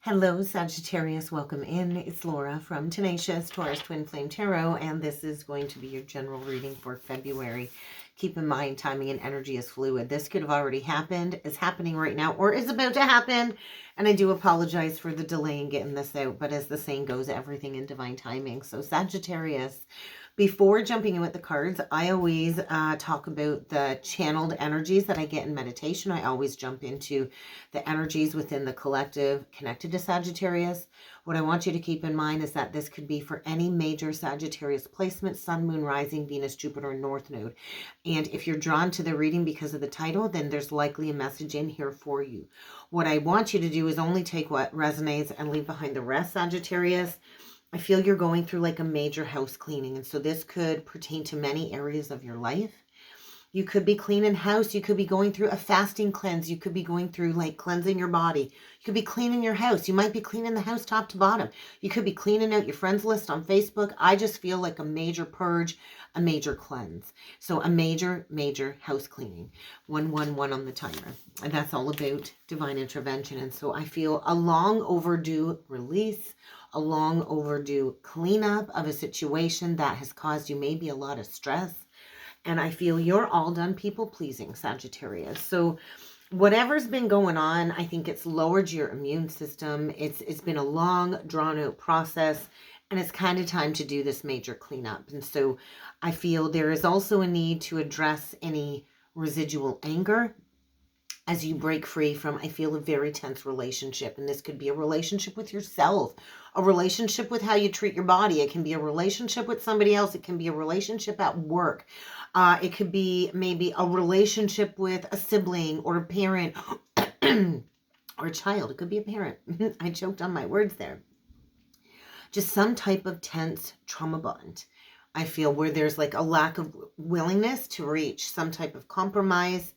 Hello, Sagittarius. Welcome in. It's Laura from Tenacious Taurus Twin Flame Tarot, and this is going to be your general reading for February. Keep in mind, timing and energy is fluid. This could have already happened, is happening right now, or is about to happen. And I do apologize for the delay in getting this out, but as the saying goes, everything in divine timing. So Sagittarius, before jumping in with the cards, I always talk about the channeled energies that I get in meditation. I always jump into the energies within the collective connected to Sagittarius. What I want you to keep in mind is that this could be for any major Sagittarius placement: Sun, Moon, Rising, Venus, Jupiter, and North Node. And if you're drawn to the reading because of the title, then there's likely a message in here for you. What I want you to do is only take what resonates and leave behind the rest, Sagittarius. I feel you're going through like a major house cleaning. And so this could pertain to many areas of your life. You could be cleaning house. You could be going through a fasting cleanse. You could be going through like cleansing your body. You could be cleaning your house. You might be cleaning the house top to bottom. You could be cleaning out your friends list on Facebook. I just feel like a major purge, a major cleanse. So a major, major house cleaning. 111 on the timer. And that's all about divine intervention. And so I feel a long overdue release, a long overdue cleanup of a situation that has caused you maybe a lot of stress. And I feel you're all done people pleasing, Sagittarius. So whatever's been going on, I think it's lowered your immune system. It's been a long, drawn out process, and it's kind of time to do this major cleanup. And so I feel there is also a need to address any residual anger as you break free from, I feel, a very tense relationship. And this could be a relationship with yourself, a relationship with how you treat your body. It can be a relationship with somebody else. It can be a relationship at work. It could be maybe a relationship with a sibling or a parent or a child. It could be a parent. I choked on my words there. Just some type of tense trauma bond. I feel where there's like a lack of willingness to reach some type of compromise.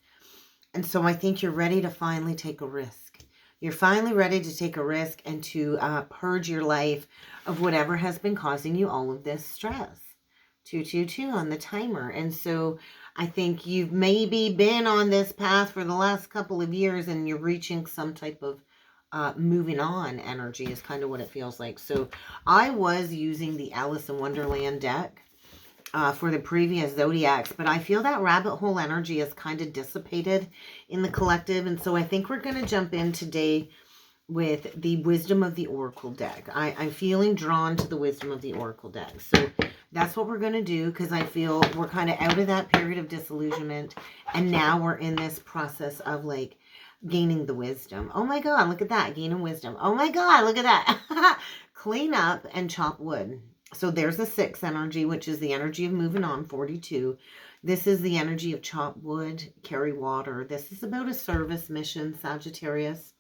And so I think you're ready to finally take a risk. You're finally ready to take a risk and to purge your life of whatever has been causing you all of this stress. 222 on the timer. And so I think you've maybe been on this path for the last couple of years and you're reaching some type of moving on energy is kind of what it feels like. So I was using the Alice in Wonderland deck for the previous zodiacs, but I feel that rabbit hole energy is kind of dissipated in the collective. And so I think we're going to jump in today with the Wisdom of the Oracle deck. I'm feeling drawn to the Wisdom of the Oracle deck. So that's what we're going to do, because I feel we're kind of out of that period of disillusionment. And now we're in this process of like gaining the wisdom. Oh my God, look at that. Gaining wisdom. Oh my God, look at that. Clean up and chop wood. So there's a 6 energy, which is the energy of moving on, 42. This is the energy of chop wood, carry water. This is about a service mission, Sagittarius.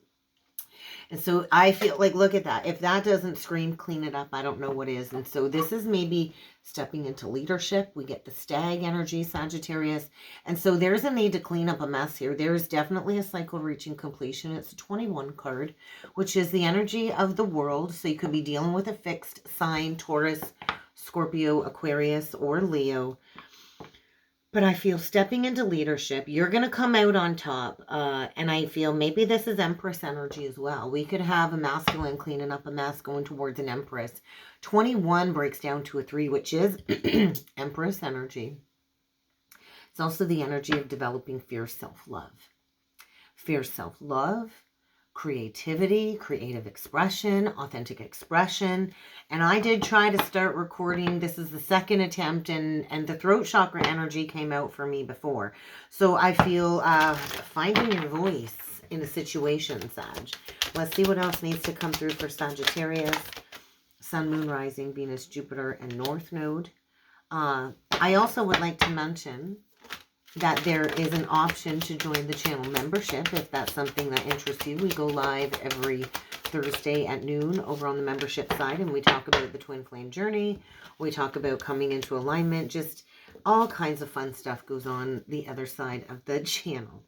And so I feel like, look at that. If that doesn't scream, clean it up, I don't know what is. And so this is maybe stepping into leadership. We get the stag energy, Sagittarius. And so there's a need to clean up a mess here. There's definitely a cycle reaching completion. It's a 21 card, which is the energy of the world. So you could be dealing with a fixed sign: Taurus, Scorpio, Aquarius, or Leo. But I feel stepping into leadership, you're going to come out on top. And I feel maybe this is Empress energy as well. We could have a masculine cleaning up a mess going towards an Empress. 21 breaks down to a 3, which is Empress energy. It's also the energy of developing fierce self-love. Fierce self-love, creativity, creative expression, authentic expression. And I did try to start recording. This is the second attempt, and the throat chakra energy came out for me before. So I feel finding your voice in a situation, Sag. Let's see what else needs to come through for Sagittarius. Sun, Moon, Rising, Venus, Jupiter, and North Node. I also would like to mention that there is an option to join the channel membership if that's something that interests you. We go live every Thursday at noon over on the membership side, and we talk about the twin flame journey. We talk about coming into alignment. Just all kinds of fun stuff goes on the other side of the channel.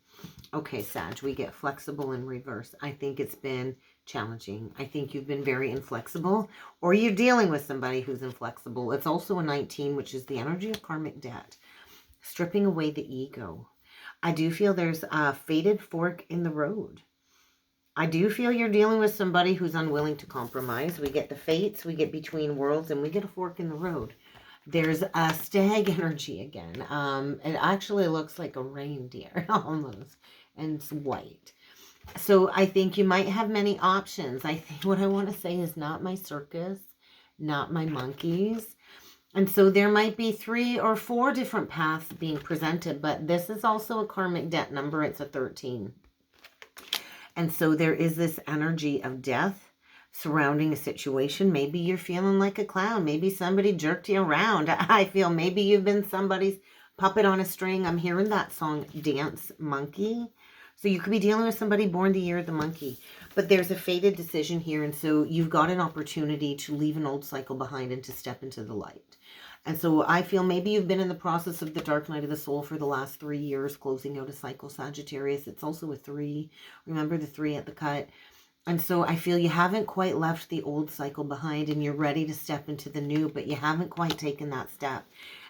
Okay, Sag, we get flexible in reverse. I think it's been challenging. I think you've been very inflexible, or you're dealing with somebody who's inflexible. It's also a 19, which is the energy of karmic debt. Stripping away the ego. I do feel there's a faded fork in the road. I do feel you're dealing with somebody who's unwilling to compromise. We get the fates, we get between worlds, and we get a fork in the road. There's a stag energy again. It actually looks like a reindeer almost, and it's white. So I think you might have many options. I think what I want to say is not my circus, not my monkeys. And so there might be 3 or 4 different paths being presented, but this is also a karmic debt number. It's a 13. And so there is this energy of death surrounding a situation. Maybe you're feeling like a clown. Maybe somebody jerked you around. I feel maybe you've been somebody's puppet on a string. I'm hearing that song, Dance Monkey. So you could be dealing with somebody born the year of the monkey. But there's a fated decision here. And so you've got an opportunity to leave an old cycle behind and to step into the light. And so I feel maybe you've been in the process of the dark night of the soul for the last 3 years, closing out a cycle, Sagittarius. It's also a 3. Remember the 3 at the cut. And so I feel you haven't quite left the old cycle behind and you're ready to step into the new, but you haven't quite taken that step.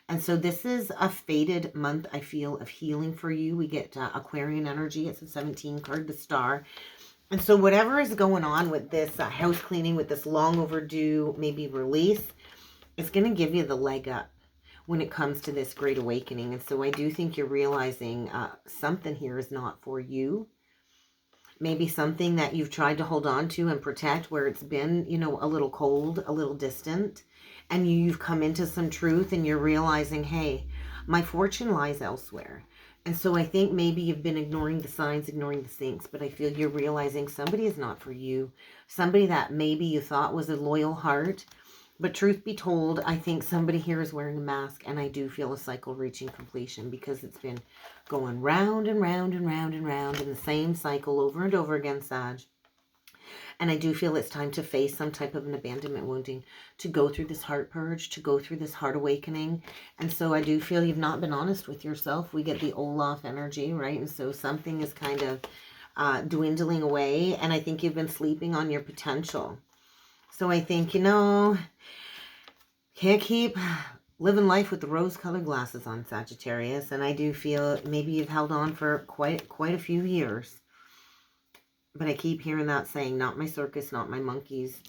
And so this is a fated month, I feel, of healing for you. We get Aquarian energy. It's a 17 card, the star. And so whatever is going on with this house cleaning, with this long overdue maybe release, it's going to give you the leg up when it comes to this great awakening. And so I do think you're realizing something here is not for you. Maybe something that you've tried to hold on to and protect where it's been, you know, a little cold, a little distant. And you've come into some truth and you're realizing, hey, my fortune lies elsewhere. And so I think maybe you've been ignoring the signs, ignoring the sinks, but I feel you're realizing somebody is not for you. Somebody that maybe you thought was a loyal heart. But truth be told, I think somebody here is wearing a mask, and I do feel a cycle reaching completion because it's been going round and round and round and round in the same cycle over and over again, Sag. And I do feel it's time to face some type of an abandonment wounding, to go through this heart purge, to go through this heart awakening. And so I do feel you've not been honest with yourself. We get the Olaf energy, right? And so something is kind of dwindling away, and I think you've been sleeping on your potential. So I think, you know, can't keep living life with the rose-colored glasses on, Sagittarius. And I do feel maybe you've held on for quite a few years. But I keep hearing that saying, not my circus, not my monkeys.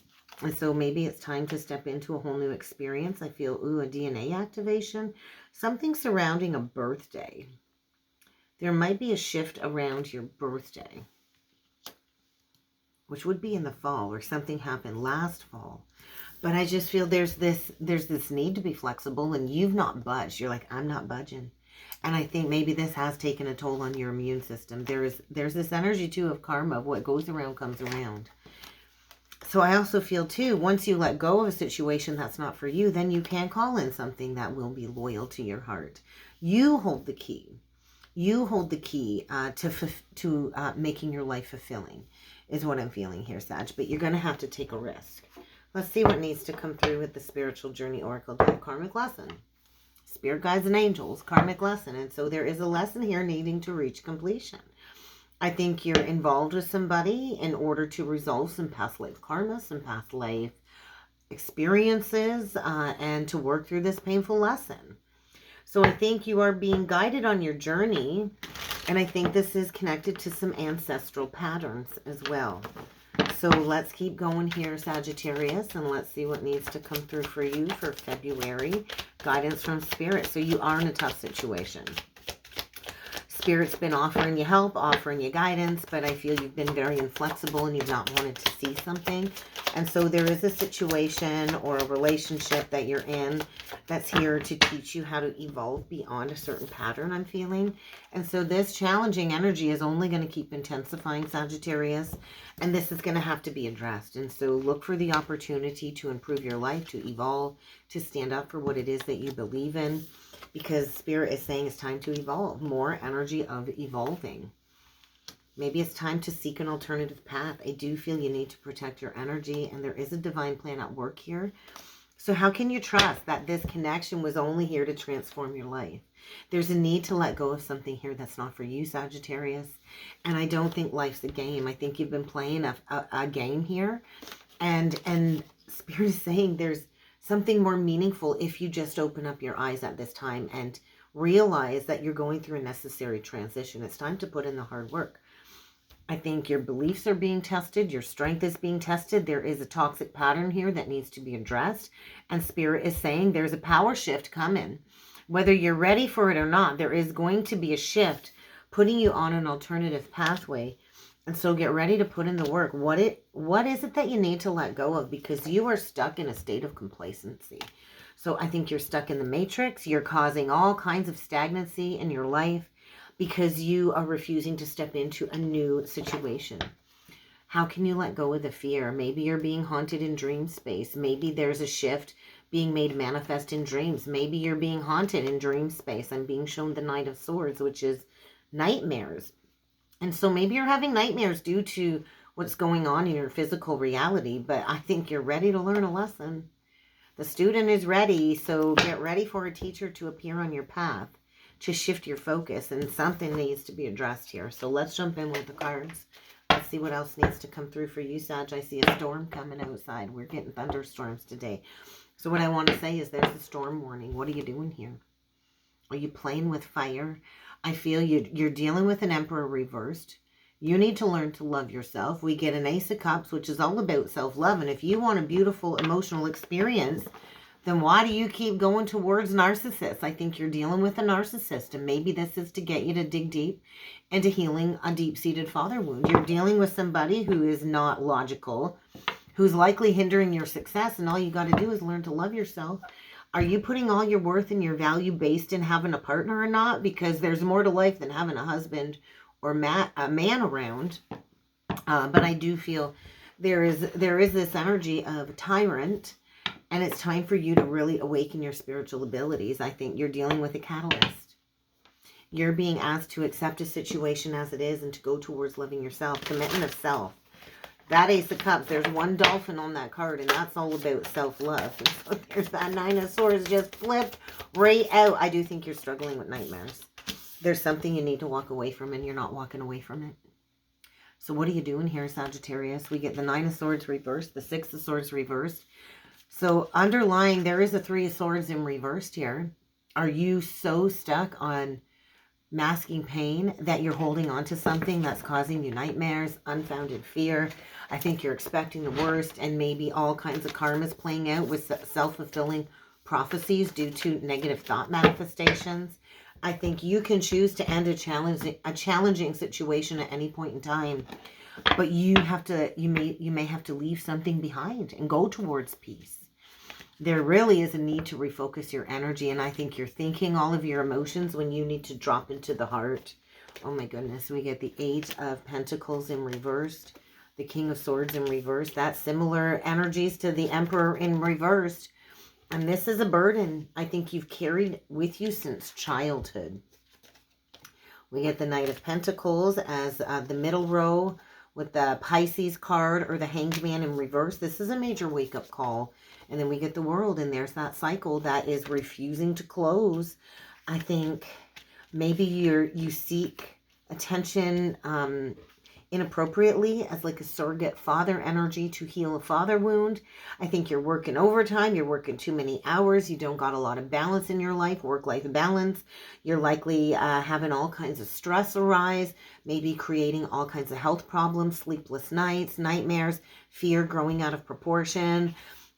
And so maybe it's time to step into a whole new experience. I feel, ooh, a DNA activation. Something surrounding a birthday. There might be a shift around your birthday, which would be in the fall, or something happened last fall. But I just feel there's this need to be flexible, and you've not budged. You're like, I'm not budging. And I think maybe this has taken a toll on your immune system. There's this energy, too, of karma. Of what goes around comes around. So I also feel, too, once you let go of a situation that's not for you, then you can call in something that will be loyal to your heart. You hold the key. You hold the key to making your life fulfilling, is what I'm feeling here, Sag. But you're going to have to take a risk. Let's see what needs to come through with the Spiritual Journey Oracle deck. Karmic lesson. Spirit guides and angels. Karmic lesson. And so there is a lesson here needing to reach completion. I think you're involved with somebody in order to resolve some past life karma, some past life experiences, and to work through this painful lesson. So I think you are being guided on your journey, and I think this is connected to some ancestral patterns as well. So let's keep going here, Sagittarius, and let's see what needs to come through for you for February. Guidance from Spirit. So you are in a tough situation. Spirit's been offering you help, offering you guidance, but I feel you've been very inflexible and you've not wanted to see something. And so there is a situation or a relationship that you're in that's here to teach you how to evolve beyond a certain pattern, I'm feeling. And so this challenging energy is only going to keep intensifying, Sagittarius, and this is going to have to be addressed. And so look for the opportunity to improve your life, to evolve, to stand up for what it is that you believe in. Because Spirit is saying it's time to evolve. More energy of evolving. Maybe it's time to seek an alternative path. I do feel you need to protect your energy. And there is a divine plan at work here. So how can you trust that this connection was only here to transform your life? There's a need to let go of something here that's not for you, Sagittarius. And I don't think life's a game. I think you've been playing a game here. And Spirit is saying there's something more meaningful if you just open up your eyes at this time and realize that you're going through a necessary transition. It's time to put in the hard work. I think your beliefs are being tested. Your strength is being tested. There is a toxic pattern here that needs to be addressed. And Spirit is saying there's a power shift coming. Whether you're ready for it or not, there is going to be a shift putting you on an alternative pathway. And so get ready to put in the work. What is it that you need to let go of? Because you are stuck in a state of complacency. So I think you're stuck in the matrix. You're causing all kinds of stagnancy in your life because you are refusing to step into a new situation. How can you let go of the fear? Maybe you're being haunted in dream space. Maybe there's a shift being made manifest in dreams. Maybe you're being haunted in dream space. I'm being shown the Knight of Swords, which is nightmares. And so maybe you're having nightmares due to what's going on in your physical reality, but I think you're ready to learn a lesson. The student is ready, so get ready for a teacher to appear on your path, to shift your focus, and something needs to be addressed here. So let's jump in with the cards. Let's see what else needs to come through for you, Sag. I see a storm coming outside. We're getting thunderstorms today. So what I want to say is there's a storm warning. What are you doing here? Are you playing with fire? I feel you're dealing with an Emperor reversed. You need to learn to love yourself. We get an Ace of Cups, which is all about self-love. And if you want a beautiful emotional experience, then why do you keep going towards narcissists? I think you're dealing with a narcissist, and maybe this is to get you to dig deep into healing a deep-seated father wound. You're dealing with somebody who is not logical, who's likely hindering your success, and all you got to do is learn to love yourself. Are you putting all your worth and your value based in having a partner or not? Because there's more to life than having a husband or a man around. But I do feel there is this energy of tyrant, and it's time for you to really awaken your spiritual abilities. I think you're dealing with a catalyst. You're being asked to accept a situation as it is and to go towards loving yourself, commitment of self. That Ace of Cups, there's one dolphin on that card, and that's all about self-love. So there's that Nine of Swords just flipped right out. I do think you're struggling with nightmares. There's something you need to walk away from, and you're not walking away from it. So what are you doing here, Sagittarius? We get the Nine of Swords reversed, the Six of Swords reversed. So underlying, there is a Three of Swords in reversed here. Are you so stuck on masking pain that you're holding on to something that's causing you nightmares, unfounded fear? I think you're expecting the worst, and maybe all kinds of karmas playing out with self-fulfilling prophecies due to negative thought manifestations. I think you can choose to end a challenging situation at any point in time, but you may have to leave something behind and go towards peace. There really is a need to refocus your energy, and I think you're thinking all of your emotions when you need to drop into the heart. Oh my goodness, we get the Eight of Pentacles in reversed, the King of Swords in reversed. That's similar energies to the Emperor in reversed. And this is a burden I think you've carried with you since childhood. We get the Knight of Pentacles as the middle row with the Pisces card or the Hanged Man in reverse. This is a major wake-up call. And then we get the World, and there's that cycle that is refusing to close. I think maybe you seek attention inappropriately as like a surrogate father energy to heal a father wound. I think you're working overtime. You're working too many hours. You don't got a lot of balance in your life, work-life balance. You're likely having all kinds of stress arise, maybe creating all kinds of health problems, sleepless nights, nightmares, fear growing out of proportion.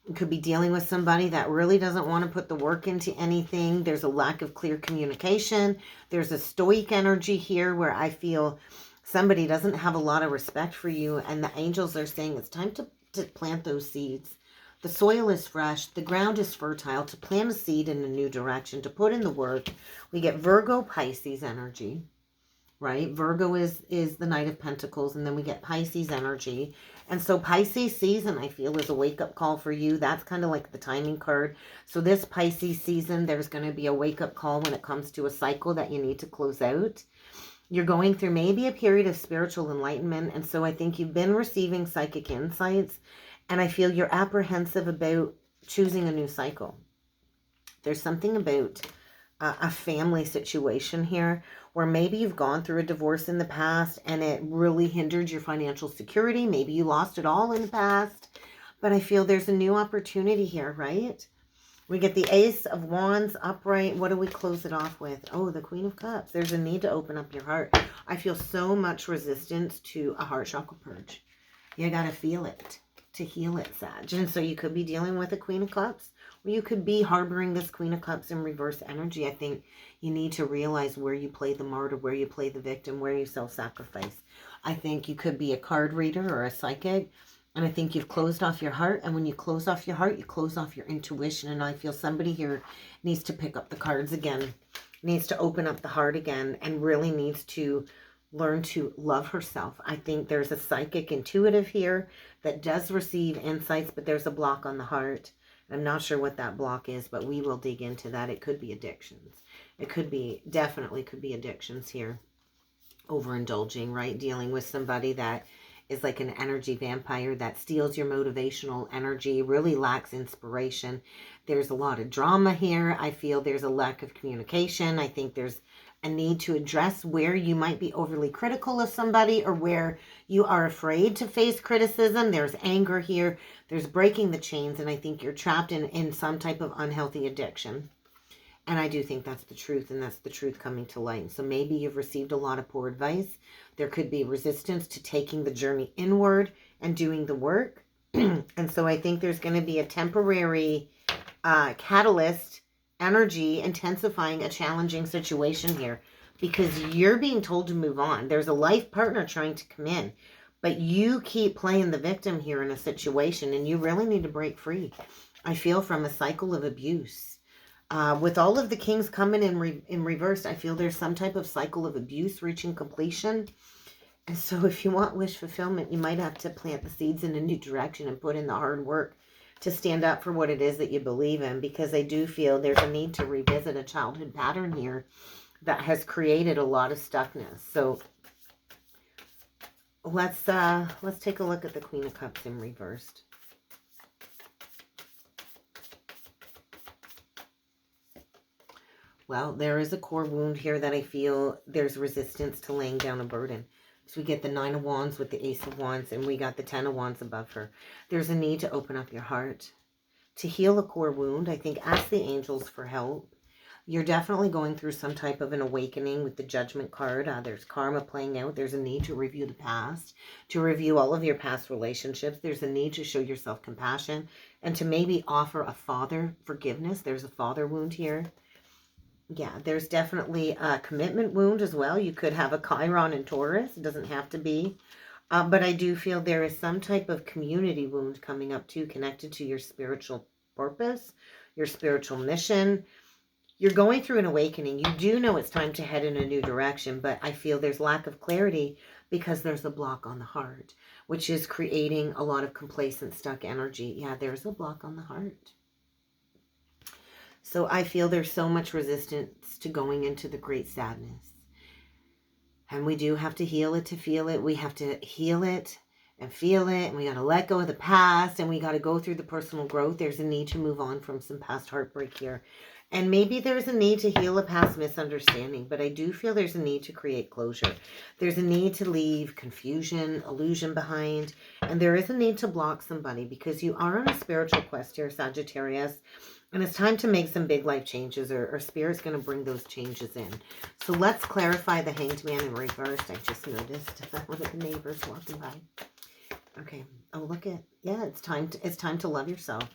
You could be dealing with somebody that really doesn't want to put the work into anything. There's a lack of clear communication. There's a stoic energy here where I feel somebody doesn't have a lot of respect for you, and the angels are saying it's time to plant those seeds. The soil is fresh. The ground is fertile to plant a seed in a new direction, to put in the work. We get Virgo, Pisces energy, right? Virgo is the Knight of Pentacles, and then we get Pisces energy. And so Pisces season, I feel, is a wake-up call for you. That's kind of like the timing card. So this Pisces season, there's going to be a wake-up call when it comes to a cycle that you need to close out. You're going through maybe a period of spiritual enlightenment. And so I think you've been receiving psychic insights. And I feel you're apprehensive about choosing a new cycle. There's something about a family situation here where maybe you've gone through a divorce in the past and it really hindered your financial security. Maybe you lost it all in the past, but I feel there's a new opportunity here, right? We get the Ace of Wands upright. What do we close it off with? Oh, the Queen of Cups. There's a need to open up your heart. I feel so much resistance to a heart chakra purge. You got to feel it to heal it, Sag. And so you could be dealing with a Queen of Cups, or you could be harboring this Queen of Cups in reverse energy. I think you need to realize where you play the martyr, where you play the victim, where you self-sacrifice. I think you could be a card reader or a psychic, and I think you've closed off your heart. And when you close off your heart, you close off your intuition. And I feel somebody here needs to pick up the cards again, needs to open up the heart again, and really needs to learn to love herself. I think there's a psychic intuitive here that does receive insights, but there's a block on the heart. I'm not sure what that block is, but we will dig into that. It could be addictions. It could be, definitely could be addictions here. Overindulging, right? Dealing with somebody that is like an energy vampire that steals your motivational energy, really lacks inspiration. There's a lot of drama here. I feel there's a lack of communication. I think there's a need to address where you might be overly critical of somebody or where you are afraid to face criticism. There's anger here. There's breaking the chains, and I think you're trapped in some type of unhealthy addiction. And I do think that's the truth, and that's the truth coming to light. So maybe you've received a lot of poor advice. There could be resistance to taking the journey inward and doing the work. And so I think there's going to be a temporary catalyst energy intensifying a challenging situation here, because you're being told to move on. There's a life partner trying to come in, but you keep playing the victim here in a situation, and you really need to break free. I feel from a cycle of abuse. With all of the kings coming in reverse, I feel there's some type of cycle of abuse reaching completion. And so if you want wish fulfillment, you might have to plant the seeds in a new direction and put in the hard work to stand up for what it is that you believe in, because I do feel there's a need to revisit a childhood pattern here that has created a lot of stuckness. So let's take a look at the Queen of Cups in reversed. Well, there is a core wound here that I feel there's resistance to laying down a burden. So we get the 9 of Wands with the Ace of Wands, and we got the 10 of Wands above her. There's a need to open up your heart, to heal a core wound. I think ask the angels for help. You're definitely going through some type of an awakening with the Judgment card. There's karma playing out. There's a need to review the past, to review all of your past relationships. There's a need to show yourself compassion and to maybe offer a father forgiveness. There's a father wound here. Yeah, there's definitely a commitment wound as well. You could have a Chiron in Taurus. It doesn't have to be. But I do feel there is some type of community wound coming up too, connected to your spiritual purpose, your spiritual mission. You're going through an awakening. You do know it's time to head in a new direction, but I feel there's lack of clarity because there's a block on the heart, which is creating a lot of complacent, stuck energy. Yeah, there's a block on the heart. So I feel there's so much resistance to going into the great sadness. And we do have to heal it to feel it. We have to heal it and feel it. And we got to let go of the past. And we got to go through the personal growth. There's a need to move on from some past heartbreak here. And maybe there's a need to heal a past misunderstanding. But I do feel there's a need to create closure. There's a need to leave confusion, illusion behind. And there is a need to block somebody, because you are on a spiritual quest here, Sagittarius. And it's time to make some big life changes, or Spirit's going to bring those changes in. So let's clarify the Hanged Man in reverse. I just noticed one of the neighbors walking by. Okay. Oh, look at, yeah, it's time to love yourself.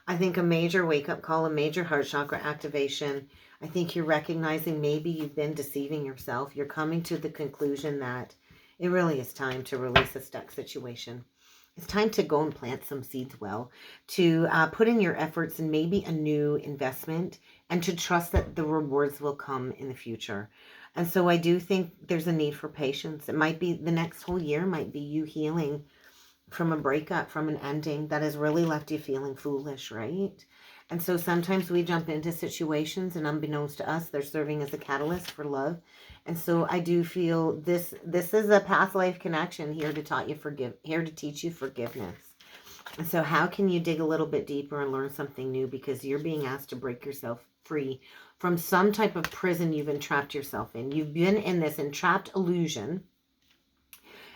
I think a major wake-up call, a major heart chakra activation. I think you're recognizing maybe you've been deceiving yourself. You're coming to the conclusion that it really is time to release a stuck situation. It's time to go and plant some seeds well, to put in your efforts in maybe a new investment, and to trust that the rewards will come in the future. And so I do think there's a need for patience. It might be the next whole year might be you healing from a breakup, from an ending that has really left you feeling foolish, right? And so sometimes we jump into situations, and unbeknownst to us, they're serving as a catalyst for love. And so I do feel this is a past life connection here to teach you forgiveness. And so how can you dig a little bit deeper and learn something new? Because you're being asked to break yourself free from some type of prison you've entrapped yourself in. You've been in this entrapped illusion.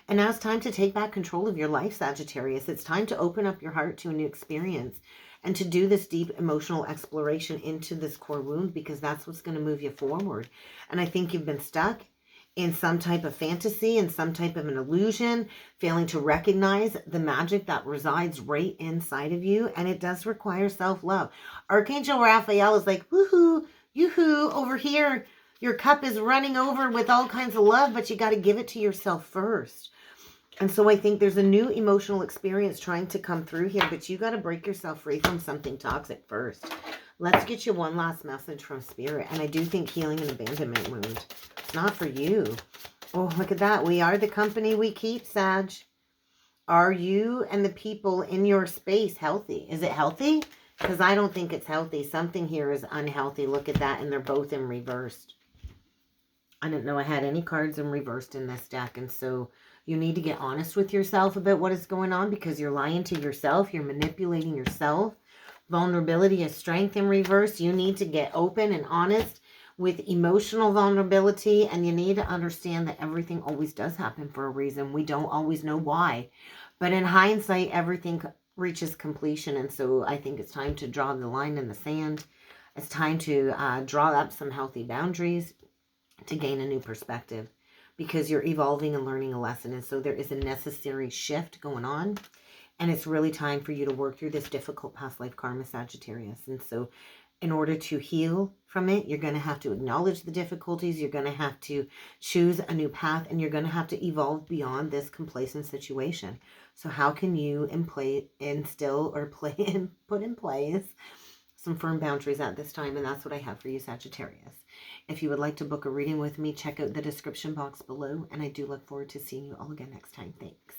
And now it's time to take back control of your life, Sagittarius. It's time to open up your heart to a new experience. and to do this deep emotional exploration into this core wound, because that's what's going to move you forward. And I think you've been stuck in some type of fantasy and some type of an illusion, failing to recognize the magic that resides right inside of you. And it does require self-love. Archangel Raphael is like, woohoo, yoo-hoo, over here. Your cup is running over with all kinds of love, but you got to give it to yourself first. And so I think there's a new emotional experience trying to come through here, but you got to break yourself free from something toxic first. Let's get you one last message from Spirit. And I do think healing an abandonment wound. It's not for you. Oh, look at that. We are the company we keep, Sag. Are you and the people in your space healthy? Is it healthy? Because I don't think it's healthy. Something here is unhealthy. Look at that. And they're both in reversed. I didn't know I had any cards in reversed in this deck. And so you need to get honest with yourself about what is going on, because you're lying to yourself. You're manipulating yourself. Vulnerability is strength in reverse. You need to get open and honest with emotional vulnerability, and you need to understand that everything always does happen for a reason. We don't always know why, but in hindsight, everything reaches completion. And so I think it's time to draw the line in the sand. It's time to draw up some healthy boundaries to gain a new perspective, because you're evolving and learning a lesson. And so there is a necessary shift going on. And it's really time for you to work through this difficult past life karma, Sagittarius. And so in order to heal from it, you're going to have to acknowledge the difficulties. You're going to have to choose a new path, and you're going to have to evolve beyond this complacent situation. So how can you instill or put in place some firm boundaries at this time? And that's what I have for you, Sagittarius. If you would like to book a reading with me, check out the description box below. And I do look forward to seeing you all again next time. Thanks.